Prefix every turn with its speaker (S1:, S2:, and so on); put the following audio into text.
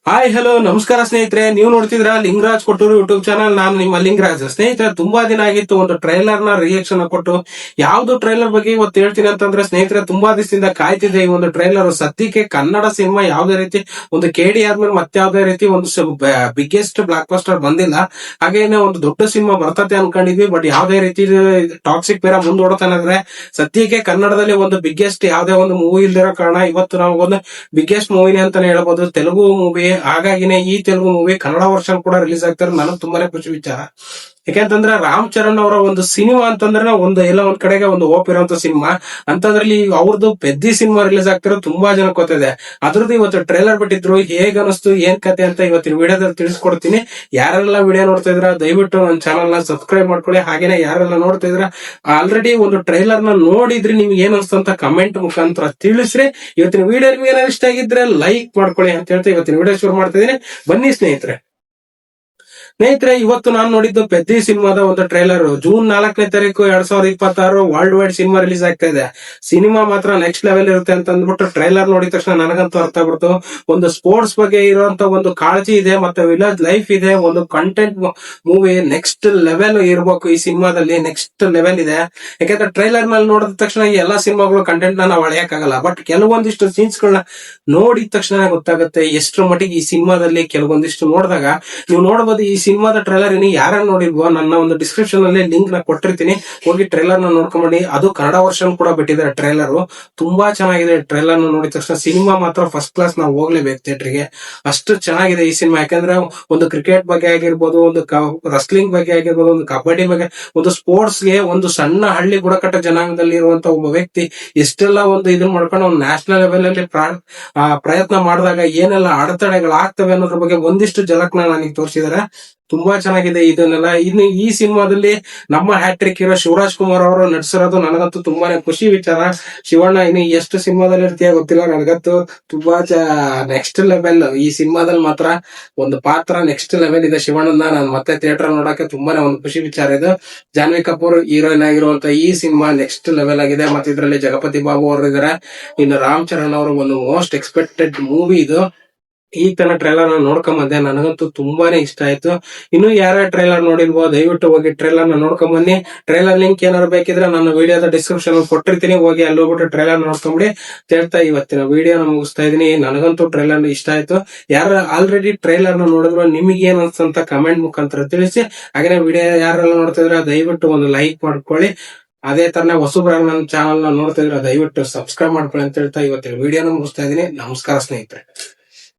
S1: Hi hello ನಮಸ್ಕಾರ ಸ್ನೇಹಿತರೆ, ನೀವು ನೋಡ್ತಿದ್ರ ಲಿಂಗರಾಜ್ ಕೊಟ್ಟೂರು ಯೂಟ್ಯೂಬ್ ಚಾನಲ್. ನಾನು ನಿಮ್ಮ ಲಿಂಗರಾಜ್. ಸ್ನೇಹಿತರೆ, ತುಂಬಾ ದಿನ ಆಗಿತ್ತು ಒಂದು ಟ್ರೈಲರ್ ನ ರಿಯಾಕ್ಷನ್ ಕೊಟ್ಟು. ಯಾವ್ದು ಟ್ರೈಲರ್ ಬಗ್ಗೆ ಇವತ್ತು ಹೇಳ್ತೀನಿ ಅಂತಂದ್ರೆ ಸ್ನೇಹಿತರೆ, ತುಂಬಾ ದಿವಸದಿಂದ ಕಾಯ್ತಿದೆ ಈ ಒಂದು ಟ್ರೈಲರ್. ಸದ್ಯಕ್ಕೆ ಕನ್ನಡ ಸಿನಿಮಾ ಯಾವ್ದೇ ರೀತಿ ಒಂದು KD ಆದ್ಮೇಲೆ ಮತ್ತೆ ಯಾವ್ದೇ ರೀತಿ ಒಂದು ಬಿಗ್ಗೆಸ್ಟ್ ಬ್ಲಾಕ್ ಬಸ್ಟರ್ ಬಂದಿಲ್ಲ. ಹಾಗೇನೆ ಒಂದು ದೊಡ್ಡ ಸಿನಿಮಾ ಬರ್ತತೆ ಅನ್ಕೊಂಡಿದ್ವಿ, ಬಟ್ ಯಾವ್ದೇ ರೀತಿ ಟಾಕ್ಸಿಕ್ ಬೇರೆ ಮುಂದೋಡ್ತಾನೆ ಅಂದ್ರೆ ಸದ್ಯಕ್ಕೆ ಕನ್ನಡದಲ್ಲಿ ಒಂದು ಬಿಗ್ಗೆಸ್ಟ್ ಯಾವ್ದೇ ಒಂದು ಮೂವಿ ಇಲ್ದಿರೋ ಕಾರಣ ಇವತ್ತು ನಾವು ಒಂದು ಬಿಗ್ಗೆಸ್ಟ್ ಮೂವಿನೇ ಅಂತಾನೆ ಹೇಳ್ಬೋದು, ತೆಲುಗು ಮೂವಿ. ಹಾಗಾಗಿನೇ ಈ ತೆಲುಗು ಮೂವಿ ಕನ್ನಡ ವರ್ಷನ್ ಕೂಡ ರಿಲೀಸ್ ಆಗ್ತಾರೆ. ನನಗೆ ತುಂಬಾನೇ ಖುಷಿ ವಿಚಾರ. ಯಾಕೆಂತಂದ್ರೆ ರಾಮ್ ಚರಣ್ ಅವರ ಒಂದು ಸಿನಿಮಾ ಅಂತಂದ್ರೆ ಎಲ್ಲ ಒಂದ್ ಕಡೆಗೆ ಒಂದು ಹೋಪ್ ಇರುವಂತ ಸಿನಿಮಾ. ಅಂತಂದ್ರಲ್ಲಿ ಅವ್ರದ್ದು ಪೆದ್ದಿ ಸಿನಿಮಾ ರಿಲೀಸ್ ಆಗ್ತಿರೋ ತುಂಬಾ ಜನ ಗೊತ್ತಿದೆ. ಅದ್ರದ್ದು ಇವತ್ತು ಟ್ರೈಲರ್ ಬಿಟ್ಟಿದ್ರು. ಹೇಗ್ ಅನಿಸ್ತು, ಏನ್ ಕತೆ ಅಂತ ಇವತ್ತಿನ ವಿಡಿಯೋದಲ್ಲಿ ತಿಳಿಸ್ಕೊಡ್ತೀನಿ. ಯಾರೆಲ್ಲ ವಿಡಿಯೋ ನೋಡ್ತಾ ಇದ್ರ ದಯವಿಟ್ಟು ನನ್ನ ಚಾನಲ್ ನ ಸಬ್ಸ್ಕ್ರೈಬ್ ಮಾಡ್ಕೊಳ್ಳಿ. ಹಾಗೇನೆ ಯಾರೆಲ್ಲ ನೋಡ್ತಾ ಇದ್ರ ಆಲ್ರೆಡಿ ಒಂದು ಟ್ರೈಲರ್ ನ ನೋಡಿದ್ರಿ, ನಿಮ್ಗೆ ಏನ್ ಅನ್ಸ್ತು ಅಂತ ಕಮೆಂಟ್ ಮುಖಾಂತರ ತಿಳಿಸ್ರಿ. ಇವತ್ತಿನ ವಿಡಿಯೋ ನಿಮ್ಗೆ ಏನಾದ್ರು ಇಷ್ಟ ಆಗಿದ್ರೆ ಲೈಕ್ ಮಾಡ್ಕೊಳ್ಳಿ ಅಂತ ಹೇಳ್ತಾ ಇವತ್ತಿನ ವಿಡಿಯೋ ಶುರು ಮಾಡ್ತಾ ಇದೀನಿ. ಬನ್ನಿ ಸ್ನೇಹಿತರೆ, ಇವತ್ತು ನಾನು ನೋಡಿದ್ದು ಪೆದ್ದಿ ಸಿನಿಮಾದ ಒಂದು ಟ್ರೈಲರ್. ಜೂನ್ 4ನೇ ತಾರೀಕು 2026 ವರ್ಲ್ಡ್ ವೈಡ್ ಸಿನಿಮಾ ರಿಲೀಸ್ ಆಗ್ತಾ ಇದೆ. ಸಿನಿಮಾ ಮಾತ್ರ ನೆಕ್ಸ್ಟ್ ಲೆವೆಲ್ ಇರುತ್ತೆ ಅಂತ ಅಂದ್ಬಿಟ್ಟು ಟ್ರೈಲರ್ ನೋಡಿದ ತಕ್ಷಣ ನನಗಂತೂ ಅರ್ಥ ಆಗ್ಬಿಡ್ತು. ಒಂದು ಸ್ಪೋರ್ಟ್ಸ್ ಬಗ್ಗೆ ಇರುವಂತ ಒಂದು ಕಾಳಜಿ ಇದೆ, ಮತ್ತೆ ವಿಲೇಜ್ ಲೈಫ್ ಇದೆ. ಒಂದು ಕಂಟೆಂಟ್ ಮೂವಿ ನೆಕ್ಸ್ಟ್ ಲೆವೆಲ್ ಇರ್ಬೇಕು ಈ ಸಿನಿಮಾದಲ್ಲಿ. ನೆಕ್ಸ್ಟ್ ಲೆವೆಲ್ ಇದೆ. ಯಾಕಂದ್ರೆ ಟ್ರೈಲರ್ ನಲ್ಲಿ ನೋಡಿದ ತಕ್ಷಣ ಈ ಎಲ್ಲಾ ಸಿನಿಮಾಗಳು ಕಂಟೆಂಟ್ ನಾವು ಅಳೆಯಕ್ಕಾಗಲ್ಲ, ಬಟ್ ಕೆಲವೊಂದಿಷ್ಟು ಸೀನ್ಸ್ ಗಳನ್ನ ನೋಡಿದ ತಕ್ಷಣ ಗೊತ್ತಾಗುತ್ತೆ ಎಷ್ಟರ ಮಟ್ಟಿಗೆ ಈ ಸಿನಿಮಾದಲ್ಲಿ ಕೆಲವೊಂದಿಷ್ಟು ನೋಡಿದಾಗ. ನೀವು ನೋಡಬಹುದು ಈ ಸಿನಿಮಾದ ಟ್ರೈಲರ್ ಇನ್ನು ಯಾರನ್ನ ನೋಡಿಲ್ವೋ ನನ್ನ ಒಂದು ಡಿಸ್ಕ್ರಿಪ್ಷನ್ ಅಲ್ಲಿ ಲಿಂಕ್ ನ ಕೊಟ್ಟಿರ್ತೀನಿ, ಹೋಗಿ ಟ್ರೈಲರ್ ನ ನೋಡ್ಕೊಂಡಿ. ಅದು ಕನ್ನಡ ವರ್ಷನ್ ಕೂಡ ಬಿಟ್ಟಿದ್ದಾರೆ ಟ್ರೈಲರ್. ತುಂಬಾ ಚೆನ್ನಾಗಿದೆ. ಟ್ರೈಲರ್ ನ ನೋಡಿದ ತಕ್ಷಣ ಸಿನಿಮಾ ಮಾತ್ರ ಫಸ್ಟ್ ಕ್ಲಾಸ್ ನಾವು ಹೋಗ್ಲೇಬೇಕು ಥಿಯೇಟರ್ಗೆ, ಅಷ್ಟು ಚೆನ್ನಾಗಿದೆ ಈ ಸಿನಿಮಾ. ಯಾಕಂದ್ರೆ ಒಂದು ಕ್ರಿಕೆಟ್ ಬಗ್ಗೆ ಆಗಿರ್ಬೋದು, ಒಂದು ರಸ್ಲಿಂಗ್ ಬಗ್ಗೆ ಆಗಿರ್ಬೋದು, ಒಂದು ಕಬಡ್ಡಿ ಬಗ್ಗೆ, ಒಂದು ಸ್ಪೋರ್ಟ್ಸ್ ಗೆ ಒಂದು ಸಣ್ಣ ಹಳ್ಳಿ ಬುಡಕಟ್ಟ ಜನಾಂಗದಲ್ಲಿ ಇರುವಂತ ಒಬ್ಬ ವ್ಯಕ್ತಿ ಎಷ್ಟೆಲ್ಲ ಒಂದು ಇದನ್ನ ಮಾಡ್ಕೊಂಡು ಒಂದು ನ್ಯಾಷನಲ್ ಲೆವೆಲ್ ಅಲ್ಲಿ ಪ್ರಯತ್ನ ಮಾಡಿದಾಗ ಏನೆಲ್ಲ ಅಡೆತಡೆಗಳಾಗ್ತವೆ ಅನ್ನೋದ್ರ ಬಗ್ಗೆ ಒಂದಿಷ್ಟು ಜಲಕ್ನ ನನಗೆ ತೋರಿಸಿದಾರೆ. ತುಂಬಾ ಚೆನ್ನಾಗಿದೆ ಇದನ್ನೆಲ್ಲ. ಇನ್ನು ಈ ಸಿನಿಮಾದಲ್ಲಿ ನಮ್ಮ ಹ್ಯಾಟ್ರಿಕ್ ಹೀರೋ ಶಿವರಾಜ್ ಕುಮಾರ್ ಅವರು ನಟಿಸಿರೋದು ನನಗಂತೂ ತುಂಬಾನೇ ಖುಷಿ ವಿಚಾರ. ಶಿವಣ್ಣ ಇನ್ನು ಎಷ್ಟು ಸಿನಿಮಾದಲ್ಲಿ ಇರ್ತೀಯ ಗೊತ್ತಿಲ್ಲ, ನನಗಂತೂ ತುಂಬಾ ನೆಕ್ಸ್ಟ್ ಲೆವೆಲ್ ಈ ಸಿನಿಮಾದಲ್ಲಿ ಮಾತ್ರ ಒಂದು ಪಾತ್ರ ನೆಕ್ಸ್ಟ್ ಲೆವೆಲ್ ಇದೆ ಶಿವಣ್ಣನ. ನಾನು ಮತ್ತೆ ಥಿಯೇಟರ್ ನೋಡಕ್ಕೆ ತುಂಬಾನೇ ಒಂದು ಖುಷಿ ವಿಚಾರ ಇದು. ಜಾನ್ವಿ ಕಪೂರ್ ಹೀರೋಯಿನ್ ಆಗಿರುವಂತ ಈ ಸಿನಿಮಾ ನೆಕ್ಸ್ಟ್ ಲೆವೆಲ್ ಆಗಿದೆ. ಮತ್ತೆ ಇದರಲ್ಲಿ ಜಗಪತಿ ಬಾಬು ಅವರು ಇದಾರೆ. ಇನ್ನು ರಾಮ್ ಚರಣ್ ಅವರು ಒಂದು ಮೋಸ್ಟ್ ಎಕ್ಸ್ಪೆಕ್ಟೆಡ್ ಮೂವಿ ಇದು. ಈ ತರ ಟ್ರೈಲರ್ ನ ನೋಡ್ಕೊಂಡ್ ಬಂದೆ, ನನಗಂತೂ ತುಂಬಾನೇ ಇಷ್ಟ ಆಯ್ತು. ಇನ್ನು ಯಾರ ಟ್ರೈಲರ್ ನೋಡಿಲ್ವೋ ದಯವಿಟ್ಟು ಹೋಗಿ ಟ್ರೈಲರ್ ನ ನೋಡ್ಕೊಂಡ್ ಬನ್ನಿ. ಟ್ರೈಲರ್ ಲಿಂಕ್ ಏನಾದ್ರು ಬೇಕಿದ್ರೆ ನನ್ನ ವಿಡಿಯೋದ ಡಿಸ್ಕ್ರಿಪ್ಷನ್ ಅಲ್ಲಿ ಕೊಟ್ಟಿರ್ತೀನಿ, ಹೋಗಿ ಅಲ್ಲಿ ಹೋಗ್ಬಿಟ್ಟು ಟ್ರೈಲರ್ ನೋಡ್ಕೊಂಡ್ಬಿಡಿ ಹೇಳ್ತಾ ಇವತ್ತಿನ ವಿಡಿಯೋನ ಮುಗಿಸ್ತಾ ಇದೀನಿ. ನನಗಂತೂ ಟ್ರೈಲರ್ ಇಷ್ಟ ಆಯ್ತು. ಯಾರು ಆಲ್ರೆಡಿ ಟ್ರೈಲರ್ ನ ನೋಡಿದ್ರು ನಿಮಗೆ ಏನ್ ಅನ್ಸಂತ ಕಮೆಂಟ್ ಮುಖಾಂತರ ತಿಳಿಸಿ. ಹಾಗೆ ವಿಡಿಯೋ ಯಾರೆಲ್ಲ ನೋಡ್ತಿದ್ರೆ ದಯವಿಟ್ಟು ಒಂದು ಲೈಕ್ ಮಾಡ್ಕೊಳ್ಳಿ. ಅದೇ ತರ ಹೊಸಬ್ರಾಗ ನನ್ನ ಚಾನಲ್ ನ ನೋಡ್ತಿದ್ರೆ ದಯವಿಟ್ಟು ಸಬ್ಸ್ಕ್ರೈಬ್ ಮಾಡ್ಕೊಳ್ಳಿ ಅಂತ ಹೇಳ್ತಾ ಇವತ್ತಿನ ವಿಡಿಯೋನ ಮುಗಿಸ್ತಾ ಇದೀನಿ. ನಮಸ್ಕಾರ ಸ್ನೇಹಿತರೆ.